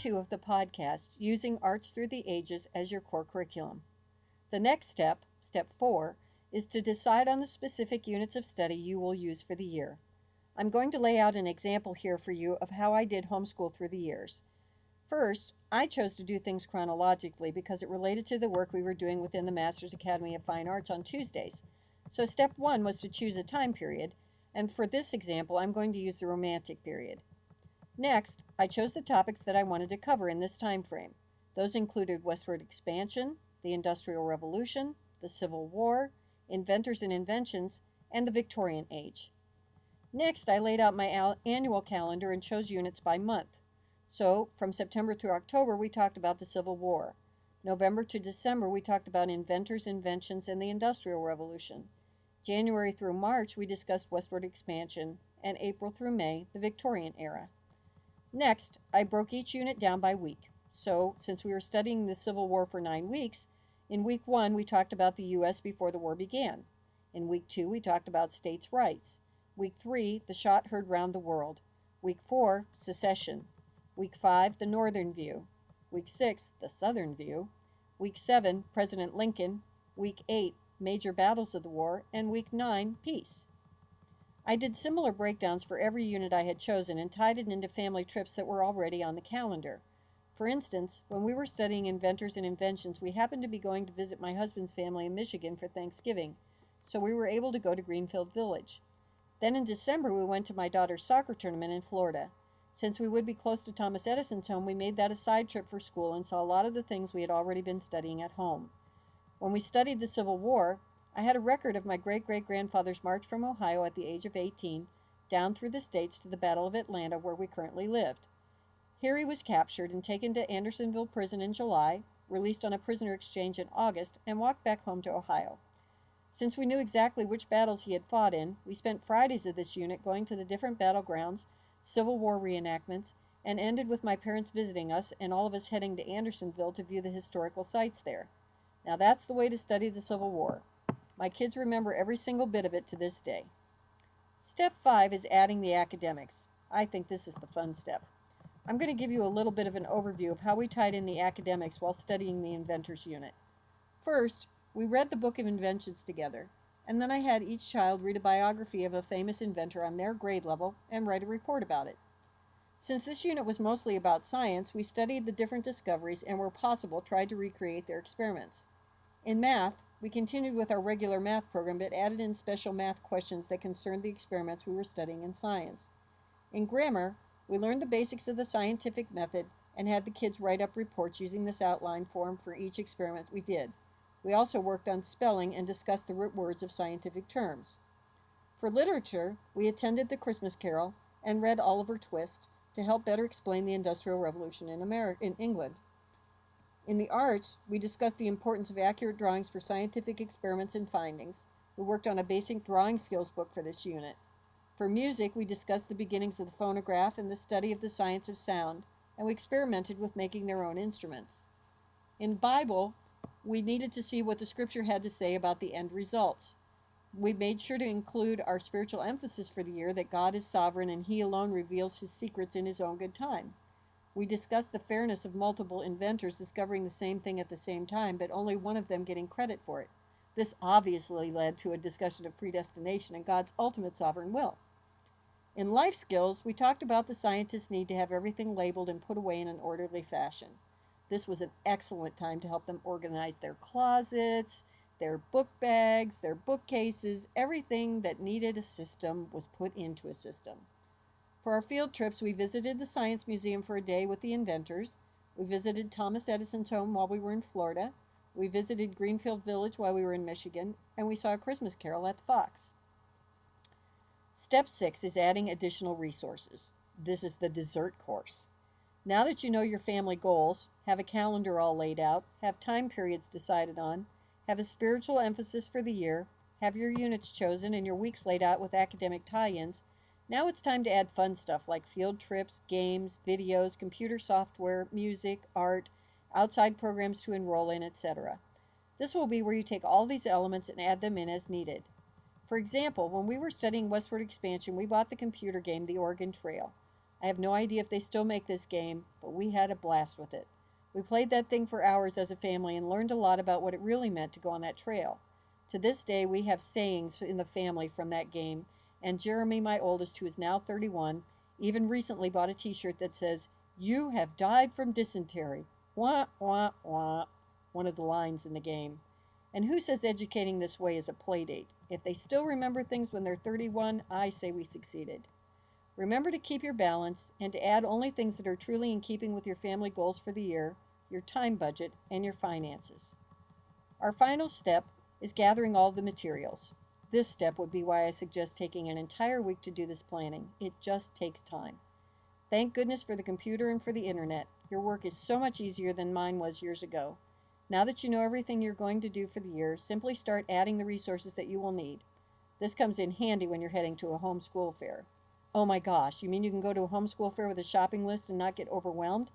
2 of the podcast, Using Arts Through the Ages as your core curriculum. The next step, step 4, is to decide on the specific units of study you will use for the year. I'm going to lay out an example here for you of how I did homeschool through the years. First, I chose to do things chronologically because it related to the work we were doing within the Masters Academy of Fine Arts on Tuesdays. So step 1 was to choose a time period, and for this example, I'm going to use the Romantic period. Next, I chose the topics that I wanted to cover in this time frame. Those included westward expansion, the Industrial Revolution, the Civil War, inventors and inventions, and the Victorian Age. Next, I laid out my annual calendar and chose units by month. So, from September through October, we talked about the Civil War. November to December, we talked about inventors, inventions, and the Industrial Revolution. January through March, we discussed westward expansion, and April through May, the Victorian era. Next, I broke each unit down by week. So, since we were studying the Civil War for 9 weeks, in week 1, we talked about the U.S. before the war began. In week 2, we talked about states' rights. Week 3, the shot heard round the world. Week 4, secession. Week 5, the northern view. Week 6, the southern view. Week 7, President Lincoln. Week 8, major battles of the war. And week 9, peace. I did similar breakdowns for every unit I had chosen and tied it into family trips that were already on the calendar. For instance, when we were studying inventors and inventions, we happened to be going to visit my husband's family in Michigan for Thanksgiving, so we were able to go to Greenfield Village. Then in December, we went to my daughter's soccer tournament in Florida. Since we would be close to Thomas Edison's home, we made that a side trip for school and saw a lot of the things we had already been studying at home. When we studied the Civil War, I had a record of my great-great-grandfather's march from Ohio at the age of 18 down through the states to the Battle of Atlanta, where we currently lived. Here he was captured and taken to Andersonville Prison in July, released on a prisoner exchange in August, and walked back home to Ohio. Since we knew exactly which battles he had fought in, we spent Fridays of this unit going to the different battlegrounds, Civil War reenactments, and ended with my parents visiting us and all of us heading to Andersonville to view the historical sites there. Now that's the way to study the Civil War. My kids remember every single bit of it to this day. Step 5 is adding the academics. I think this is the fun step. I'm going to give you a little bit of an overview of how we tied in the academics while studying the inventors unit. First, we read the Book of Inventions together, and then I had each child read a biography of a famous inventor on their grade level and write a report about it. Since this unit was mostly about science, we studied the different discoveries and, where possible, tried to recreate their experiments. In math, we continued with our regular math program but added in special math questions that concerned the experiments we were studying in science. In grammar, we learned the basics of the scientific method and had the kids write up reports using this outline form for each experiment we did. We also worked on spelling and discussed the root words of scientific terms. For literature, we attended the Christmas Carol and read Oliver Twist to help better explain the Industrial Revolution in England. In the arts, we discussed the importance of accurate drawings for scientific experiments and findings. We worked on a basic drawing skills book for this unit. For music, we discussed the beginnings of the phonograph and the study of the science of sound, and we experimented with making their own instruments. In Bible, we needed to see what the scripture had to say about the end results. We made sure to include our spiritual emphasis for the year that God is sovereign and He alone reveals His secrets in His own good time. We discussed the fairness of multiple inventors discovering the same thing at the same time, but only one of them getting credit for it. This obviously led to a discussion of predestination and God's ultimate sovereign will. In life skills, we talked about the scientists' need to have everything labeled and put away in an orderly fashion. This was an excellent time to help them organize their closets, their book bags, their bookcases. Everything that needed a system was put into a system. For our field trips, we visited the Science Museum for a day with the inventors. We visited Thomas Edison's home while we were in Florida. We visited Greenfield Village while we were in Michigan, and we saw a Christmas Carol at the Fox. Step 6 is adding additional resources. This is the dessert course. Now that you know your family goals, have a calendar all laid out, have time periods decided on, have a spiritual emphasis for the year, have your units chosen and your weeks laid out with academic tie-ins, now it's time to add fun stuff like field trips, games, videos, computer software, music, art, outside programs to enroll in, etc. This will be where you take all these elements and add them in as needed. For example, when we were studying westward expansion, we bought the computer game The Oregon Trail. I have no idea if they still make this game, but we had a blast with it. We played that thing for hours as a family and learned a lot about what it really meant to go on that trail. To this day, we have sayings in the family from that game, and Jeremy, my oldest, who is now 31, even recently bought a t-shirt that says, "You have died from dysentery. Wah, wah, wah," one of the lines in the game. And who says educating this way is a play date? If they still remember things when they're 31, I say we succeeded. Remember to keep your balance and to add only things that are truly in keeping with your family goals for the year, your time budget, and your finances. Our final step is gathering all the materials. This step would be why I suggest taking an entire week to do this planning. It just takes time. Thank goodness for the computer and for the internet. Your work is so much easier than mine was years ago. Now that you know everything you're going to do for the year, simply start adding the resources that you will need. This comes in handy when you're heading to a homeschool fair. Oh my gosh, you mean you can go to a homeschool fair with a shopping list and not get overwhelmed?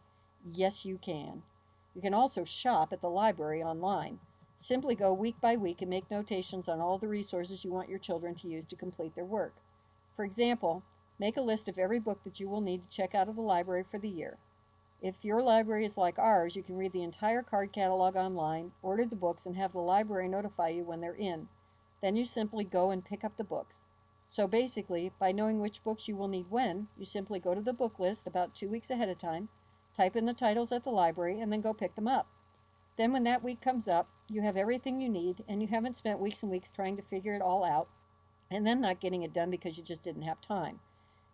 Yes, you can. You can also shop at the library online. Simply go week by week and make notations on all the resources you want your children to use to complete their work. For example, make a list of every book that you will need to check out of the library for the year. If your library is like ours, you can read the entire card catalog online, order the books, and have the library notify you when they're in. Then you simply go and pick up the books. So basically, by knowing which books you will need when, you simply go to the book list about 2 weeks ahead of time, type in the titles at the library, and then go pick them up. Then when that week comes up, you have everything you need, and you haven't spent weeks and weeks trying to figure it all out, and then not getting it done because you just didn't have time.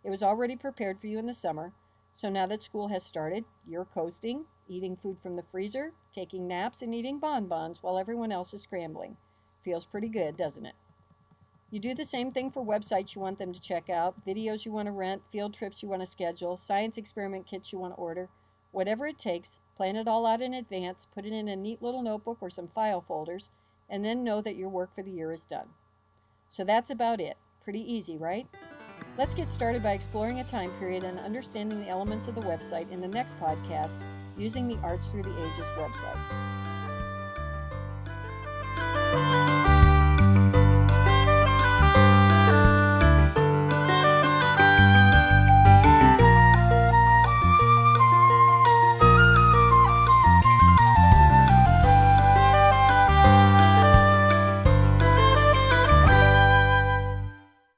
It was already prepared for you in the summer, so now that school has started, you're coasting, eating food from the freezer, taking naps, and eating bonbons while everyone else is scrambling. Feels pretty good, doesn't it? You do the same thing for websites you want them to check out, videos you want to rent, field trips you want to schedule, science experiment kits you want to order. Whatever it takes, plan it all out in advance, put it in a neat little notebook or some file folders, and then know that your work for the year is done. So that's about it. Pretty easy, right? Let's get started by exploring a time period and understanding the elements of the website in the next podcast using the Arts Through the Ages website.